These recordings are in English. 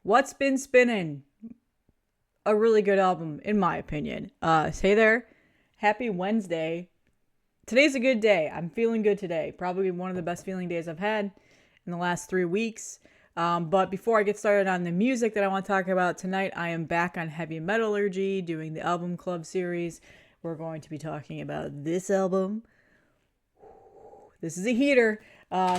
What's Been Spinning? A really good album, in my opinion. Hey there. Happy Wednesday. Today's a good day. I'm feeling good today. Probably one of the best feeling days I've had in the last 3 weeks. But before I get started on the music that I want to talk about tonight, I am back on Heavy Metallurgy doing the album club series. We're going to be talking about this album. This is a heater.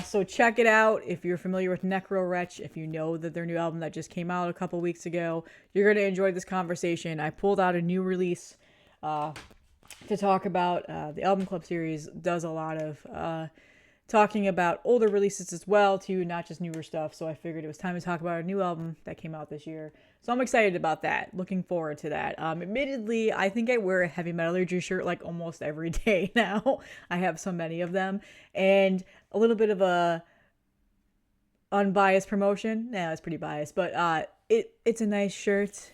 So check it out. If you're familiar with Necro Wretch, if you know that their new album that just came out a couple weeks ago, you're going to enjoy this conversation. I pulled out a new release to talk about. The album club series does a lot of talking about older releases as well, too, not just newer stuff. So I figured it was time to talk about a new album that came out this year. So I'm excited about that. Looking forward to that. Admittedly, I think I wear a Heavy Metallurgy shirt like almost every day now. I have so many of them. And a little bit of a unbiased promotion. No, it's pretty biased. But it's a nice shirt.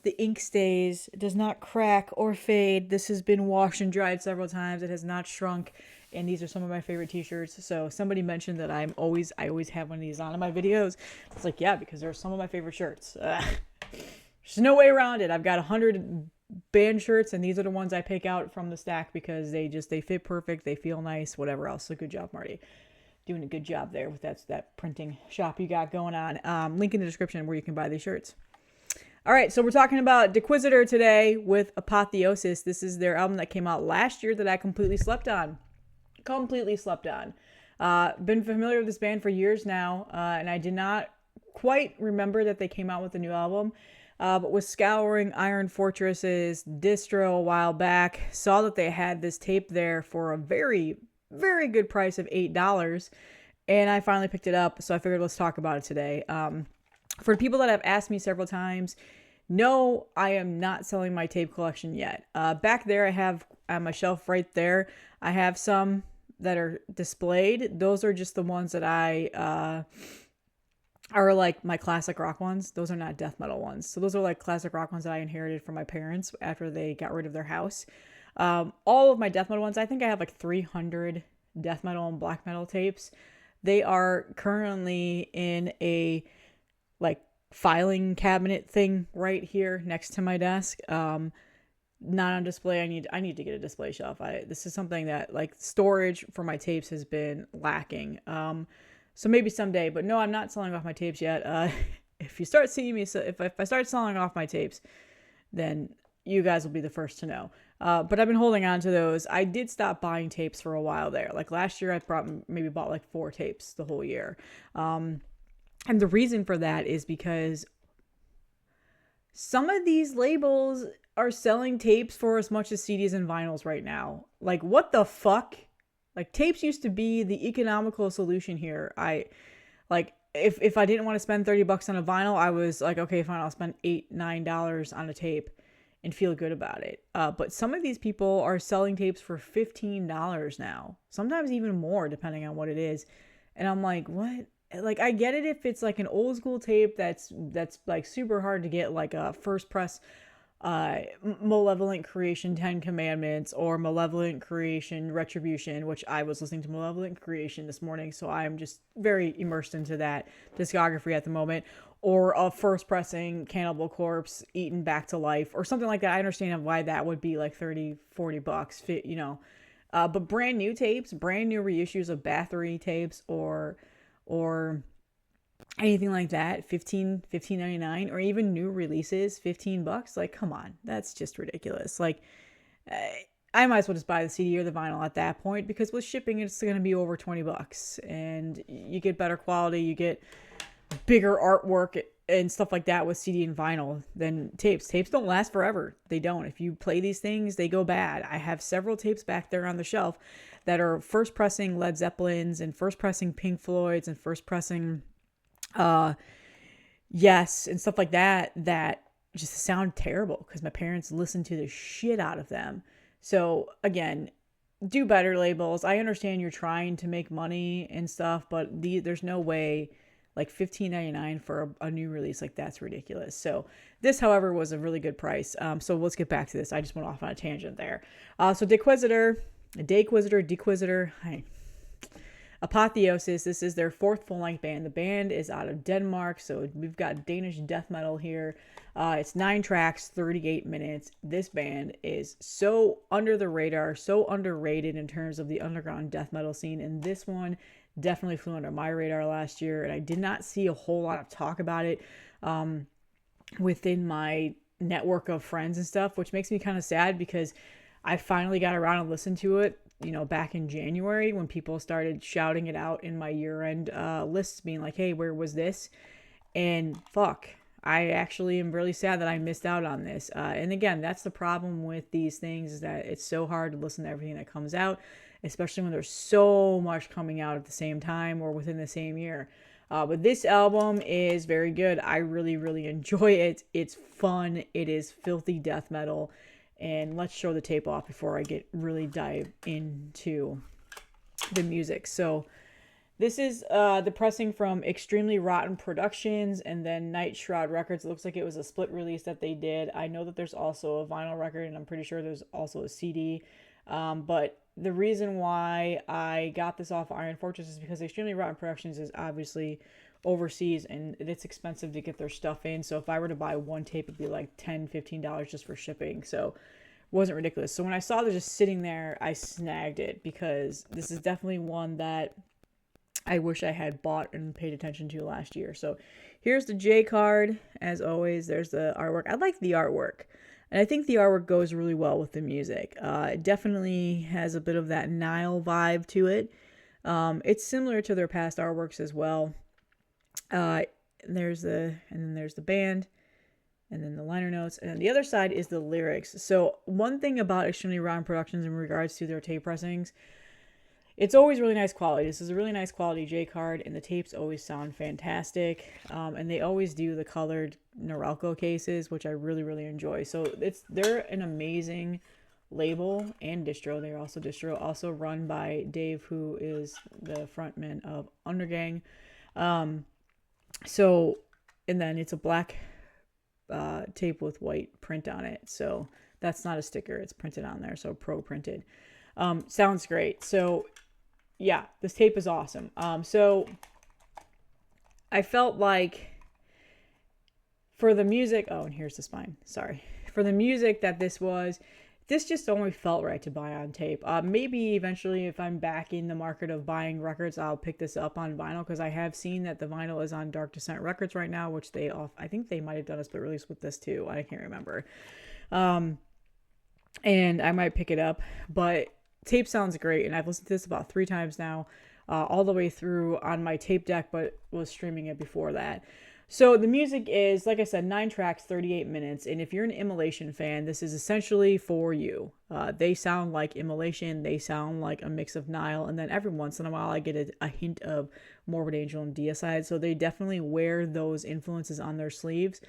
The ink stays. It does not crack or fade. This has been washed and dried several times. It has not shrunk. And these are some of my favorite t-shirts. So somebody mentioned that I always have one of these on in my videos. It's like, yeah, because they're some of my favorite shirts. There's no way around it. I've got 100 band shirts, and these are the ones I pick out from the stack because they fit perfect. They feel nice, whatever else. So good job, Marty. Doing a good job there with that printing shop you got going on. Link in the description where you can buy these shirts. All right, so we're talking about Deiquisitor today with Apotheosis. This is their album that came out last year that I completely slept on. Been familiar with this band for years now, and I did not quite remember that they came out with a new album, but was scouring Iron Fortress's distro a while back, saw that they had this tape there for a very, very good price of $8, and I finally picked it up, so I figured let's talk about it today. For people that have asked me several times, no, I am not selling my tape collection yet. Back there, I have on my shelf right there, I have some that are displayed. Those are just the ones that I are like my classic rock ones. Those are not death metal ones. So those are like classic rock ones that I inherited from my parents after they got rid of their house. All of my death metal ones, I think I have like 300 death metal and black metal tapes. They are currently in a like filing cabinet thing right here next to my desk. Not on display. I need to get a display shelf. This is something that like storage for my tapes has been lacking. So maybe someday, but no, I'm not selling off my tapes yet. If you start seeing me, so if I start selling off my tapes, then you guys will be the first to know. But I've been holding on to those. I did stop buying tapes for a while there. Like last year, I bought like 4 tapes the whole year. And the reason for that is because some of these labels are selling tapes for as much as CDs and vinyls right now. Like, what the fuck? Like, tapes used to be the economical solution here. If I didn't want to spend $30 on a vinyl, I was like, okay, fine, I'll spend $8-9 on a tape and feel good about it. But some of these people are selling tapes for $15 now, sometimes even more, depending on what it is. And I'm like, what? Like, I get it if it's like an old school tape that's like super hard to get, like a first press Malevolent Creation 10 Commandments or Malevolent Creation Retribution, which I was listening to Malevolent Creation this morning, so I'm just very immersed into that discography at the moment. Or a first pressing Cannibal Corpse Eaten Back to Life or something like that. I understand why that would be like $30-40, you know. But brand new tapes, brand new reissues of Bathory tapes or anything like that, $15.99, or even new releases, $15. Like, come on, that's just ridiculous. Like, I might as well just buy the CD or the vinyl at that point, because with shipping, it's going to be over $20, and you get better quality, you get bigger artwork and stuff like that with CD and vinyl than tapes. Tapes don't last forever. They don't. If you play these things, they go bad. I have several tapes back there on the shelf that are first pressing Led Zeppelins and first pressing Pink Floyds and first pressing Yes, and stuff like that just sound terrible because my parents listened to the shit out of them. So again, do better, labels. I understand you're trying to make money and stuff, but there's no way, like $15.99 for a new release, like that's ridiculous. So this, however, was a really good price. So let's get back to this. I just went off on a tangent there. So Deiquisitor. Apotheosis, this is their fourth full-length band. The band is out of Denmark, so we've got Danish death metal here. It's 9 tracks, 38 minutes. This band is so under the radar, so underrated in terms of the underground death metal scene, and this one definitely flew under my radar last year, and I did not see a whole lot of talk about it within my network of friends and stuff, which makes me kind of sad because I finally got around and listened to it, back in January when people started shouting it out in my year-end lists, being like, hey, where was this? And fuck, I actually am really sad that I missed out on this. And again, that's the problem with these things, is that it's so hard to listen to everything that comes out, especially when there's so much coming out at the same time or within the same year. But this album is very good. I really, really enjoy it. It's fun. It is filthy death metal. And let's show the tape off before I really dive into the music. So this is the pressing from Extremely Rotten Productions and then Night Shroud Records. It looks like it was a split release that they did. I know that there's also a vinyl record, and I'm pretty sure there's also a CD. But the reason why I got this off Iron Fortress is because Extremely Rotten Productions is obviously overseas, and it's expensive to get their stuff in. So if I were to buy one tape, it'd be like $10, $15 just for shipping. So it wasn't ridiculous. So when I saw this just sitting there, I snagged it because this is definitely one that I wish I had bought and paid attention to last year. So here's the J card. As always, there's the artwork. I like the artwork, and I think the artwork goes really well with the music. It definitely has a bit of that Nile vibe to it. It's similar to their past artworks as well. There's the band, and then the liner notes, and then the other side is the lyrics. So one thing about Extremely Rotten Productions in regards to their tape pressings, it's always really nice quality. This is a really nice quality J card, and the tapes always sound fantastic. And they always do the colored Norelco cases, which I really, really enjoy. So they're an amazing label and distro. They're also distro, also run by Dave, who is the frontman of Undergang. So, and then it's a black tape with white print on it. So that's not a sticker. It's printed on there. So pro printed. Sounds great. So yeah, this tape is awesome. So I felt like for the music, oh, and here's the spine. Sorry. For the music that this just only felt right to buy on tape. Maybe eventually, if I'm back in the market of buying records, I'll pick this up on vinyl, because I have seen that the vinyl is on Dark Descent Records right now, which I think they might have done a split release with this too. I can't remember. And I might pick it up, but tape sounds great, and I've listened to this about 3 times now, all the way through on my tape deck, but was streaming it before that. So the music is, like I said, 9 tracks, 38 minutes. And if you're an Immolation fan, this is essentially for you. They sound like Immolation. They sound like a mix of Nile. And then every once in a while, I get a hint of Morbid Angel and Deicide. So they definitely wear those influences on their sleeves.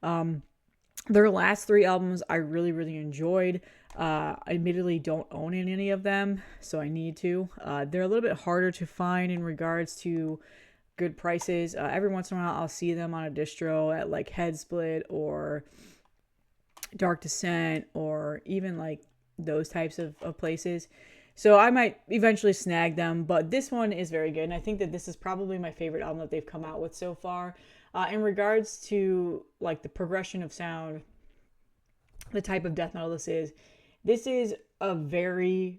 Their last 3 albums, I really, really enjoyed. I admittedly don't own any of them, so I need to. They're a little bit harder to find in regards to good prices. Every once in a while, I'll see them on a distro at like Headsplit or Dark Descent, or even like those types of places. So I might eventually snag them, but this one is very good. And I think that this is probably my favorite album that they've come out with so far. In regards to like the progression of sound, the type of death metal this is a very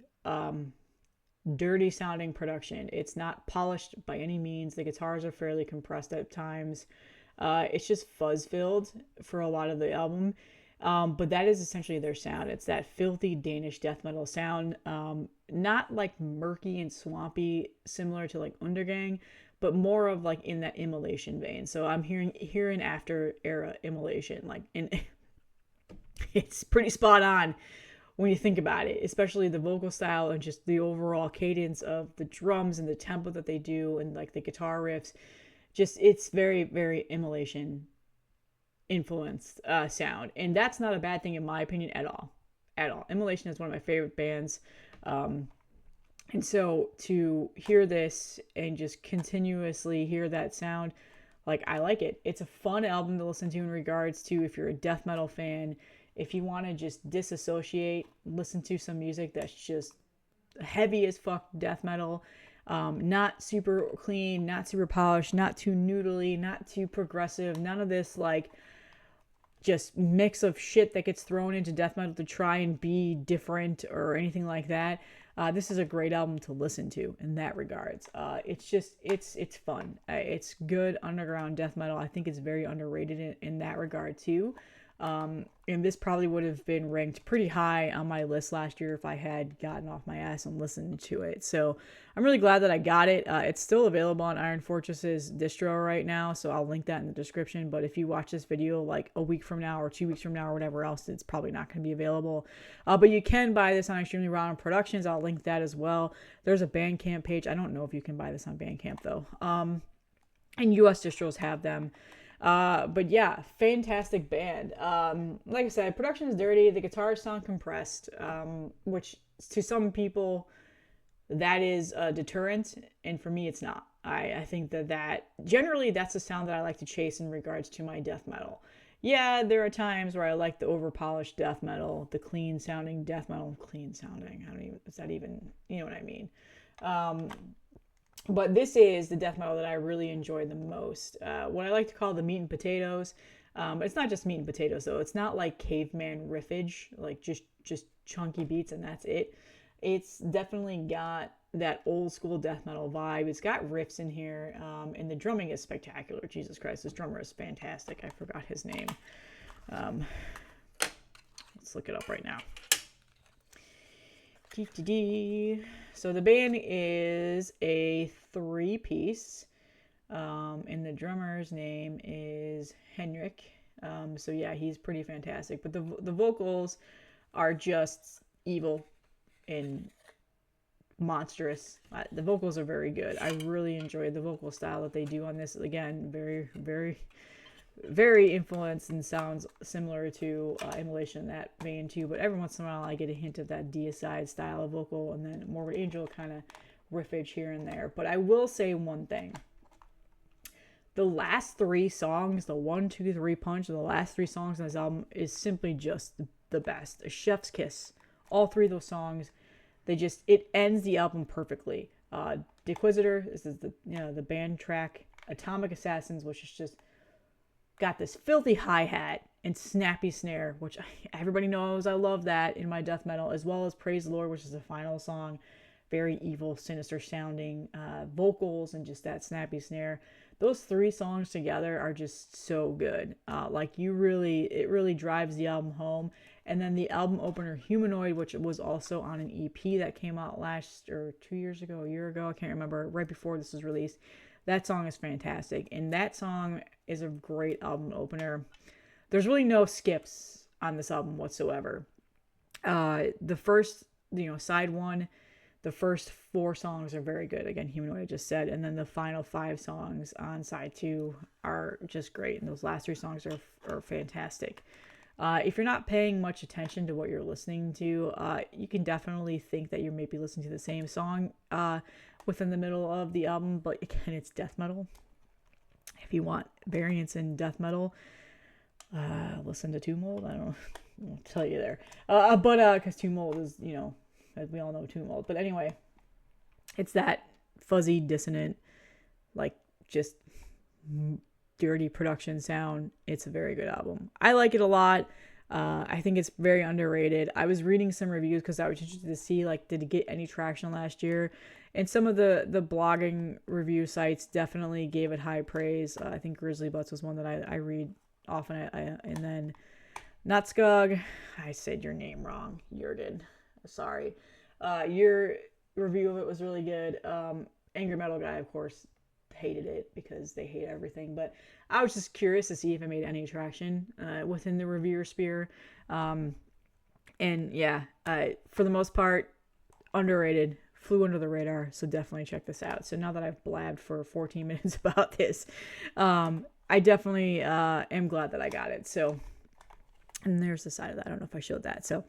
dirty sounding production. It's not polished by any means. The guitars are fairly compressed at times. It's just fuzz filled for a lot of the album. But that is essentially their sound. It's that filthy Danish death metal sound. Not like murky and swampy, similar to like Undergang, but more of like in that Immolation vein. So I'm hearing after era Immolation, like, and it's pretty spot on when you think about it, especially the vocal style and just the overall cadence of the drums and the tempo that they do, and like the guitar riffs. Just, it's very, very Immolation influenced sound, and that's not a bad thing in my opinion at all. Immolation is one of my favorite bands, and so to hear this and just continuously hear that sound, like, I like it. It's a fun album to listen to in regards to if you're a death metal fan. If you want to just disassociate, listen to some music that's just heavy as fuck death metal. Not super clean, not super polished, not too noodly, not too progressive, none of this like just mix of shit that gets thrown into death metal to try and be different or anything like that. This is a great album to listen to in that regards. It's fun. It's good underground death metal. I think it's very underrated in that regard too. And this probably would have been ranked pretty high on my list last year if I had gotten off my ass and listened to it. So I'm really glad that I got it. It's still available on Iron Fortress's distro right now, so I'll link that in the description. But if you watch this video like a week from now or 2 weeks from now or whatever else, it's probably not going to be available. But you can buy this on Extremely Round Productions. I'll link that as well. There's a Bandcamp page. I don't know if you can buy this on Bandcamp though. And US distros have them. But yeah, fantastic band. Like I said, production is dirty. The guitars sound compressed, which to some people that is a deterrent, and for me it's not. I think that generally that's the sound that I like to chase in regards to my death metal. Yeah, there are times where I like the over-polished death metal, the clean-sounding death metal. Clean sounding, I don't even, is that even, you know what I mean? But this is the death metal that I really enjoy the most. What I like to call the meat and potatoes. But it's not just meat and potatoes, though. It's not like caveman riffage, like just chunky beats and that's it. It's definitely got that old school death metal vibe. It's got riffs in here, and the drumming is spectacular. Jesus Christ, this drummer is fantastic. I forgot his name. Let's look it up right now. So the band is a 3-piece, and the drummer's name is Henrik. So yeah, he's pretty fantastic. But the vocals are just evil and monstrous. The vocals are very good. I really enjoy the vocal style that they do on this. Again, very, very, very influenced and sounds similar to Immolation in that vein too. But every once in a while, I get a hint of that Deicide style of vocal, and then Morbid Angel kind of riffage here and there. But I will say one thing. The last 3 songs, the 1, 2, 3 punch, the last 3 songs on this album is simply just the best. A chef's kiss. All 3 of those songs, it ends the album perfectly. Deiquisitor, this is the band track. Atomic Assassins, which is just got this filthy hi-hat and snappy snare, which everybody knows I love that in my death metal, as well as Praise the Lord, which is the final song. Very evil, sinister sounding vocals and just that snappy snare. Those 3 songs together are just so good. It really drives the album home. And then the album opener, Humanoid, which was also on an EP that came out a year ago, I can't remember, right before this was released. That song is fantastic. And that song is a great album opener. There's really no skips on this album whatsoever. The first, side 1, the first 4 songs are very good. Again, Humanoid I just said. And then the final 5 songs on side 2 are just great. And those last 3 songs are fantastic. If you're not paying much attention to what you're listening to, you can definitely think that you're maybe listening to the same song within the middle of the album. But again, it's death metal. If you want variance in death metal, listen to Tumult. I won't tell you there. Because Tumult is, as we all know, Tumult. But anyway, it's that fuzzy, dissonant, just dirty production sound. It's a very good album. I like it a lot. I think it's very underrated. I was reading some reviews because I was interested to see did it get any traction last year, and some of the blogging review sites definitely gave it high praise. I think Grizzly Butts was one that I read often. And then Nutskug, I said your name wrong, Jurgen, sorry. Your review of it was really good. Angry Metal Guy, of course, hated it because they hate everything, but I was just curious to see if it made any traction within the reviewer sphere. And yeah, for the most part, underrated, flew under the radar, so definitely check this out. So now that I've blabbed for 14 minutes about this, I definitely am glad that I got it. So, and there's the side of that. I don't know if I showed that. So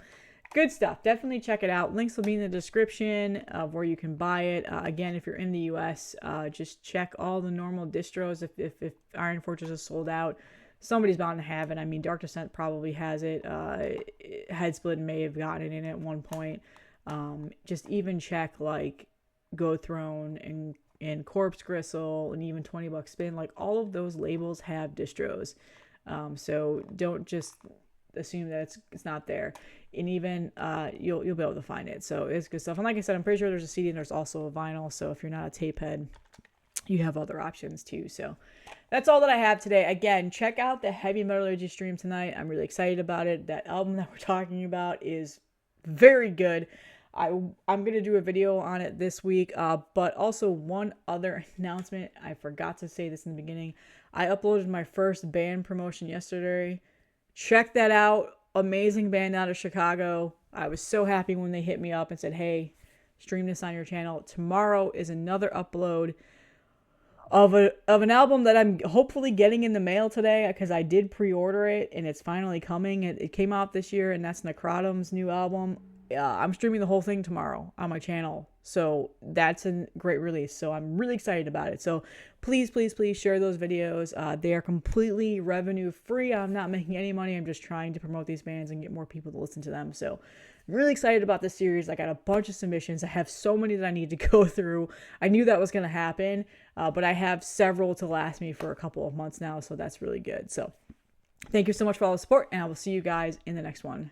good stuff. Definitely check it out. Links will be in the description of where you can buy it. Again, if you're in the US, just check all the normal distros. If Iron Fortress is sold out, somebody's bound to have it. I mean, Dark Descent probably has it. Headsplit may have gotten it in at one point. Just even check Go Throne and Corpse Gristle and even 20 Bucks Spin. Like all of those labels have distros. So don't just assume that it's not there. And even you'll be able to find it. So it's good stuff. And like I said, I'm pretty sure there's a CD and there's also a vinyl. So if you're not a tape head, you have other options too. So that's all that I have today. Again, check out the Heavy Metallurgy stream tonight. I'm really excited about it. That album that we're talking about is very good. I'm going to do a video on it this week, but also one other announcement. I forgot to say this in the beginning. I uploaded my first band promotion yesterday. Check that out. Amazing band out of Chicago. I was so happy when they hit me up and said, hey, stream this on your channel. Tomorrow is another upload of an album that I'm hopefully getting in the mail today, because I did pre-order it and it's finally coming. It came out this year, and that's Necrotum's new album. I'm streaming the whole thing tomorrow on my channel, so that's a great release. So I'm really excited about it. So please share those videos. They are completely revenue free. I'm not making any money. I'm just trying to promote these bands and get more people to listen to them. So I'm really excited about this series. I got a bunch of submissions. I have so many that I need to go through. I knew that was going to happen, but I have several to last me for a couple of months now, so that's really good. So thank you so much for all the support, and I will see you guys in the next one.